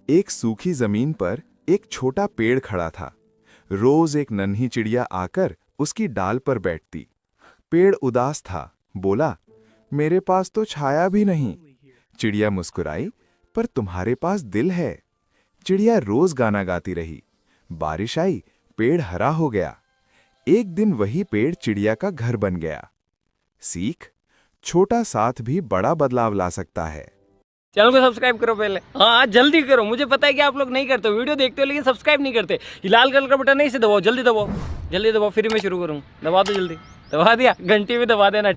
एक सूखी जमीन पर एक छोटा पेड़ खड़ा था। रोज एक नन्ही चिड़िया आकर उसकी डाल पर बैठती। पेड़ उदास था, बोला, मेरे पास तो छाया भी नहीं। चिड़िया मुस्कुराई, पर तुम्हारे पास दिल है। चिड़िया रोज गाना गाती रही। बारिश आई, पेड़ हरा हो गया। एक दिन वही पेड़ चिड़िया का घर बन गया। सीख, छोटा साथ भी बड़ा बदलाव ला सकता है। चैनल को सब्सक्राइब करो पहले। हाँ जल्दी करो, मुझे पता है कि आप लोग नहीं करते, वीडियो देखते हो लेकिन सब्सक्राइब नहीं करते। ये लाल कलर का बटन नहीं से दबाओ, जल्दी दबाओ, जल्दी दबाओ, फिर मैं शुरू करूँ। दबा दो जल्दी, दबा दिया, घंटी भी दबा देना।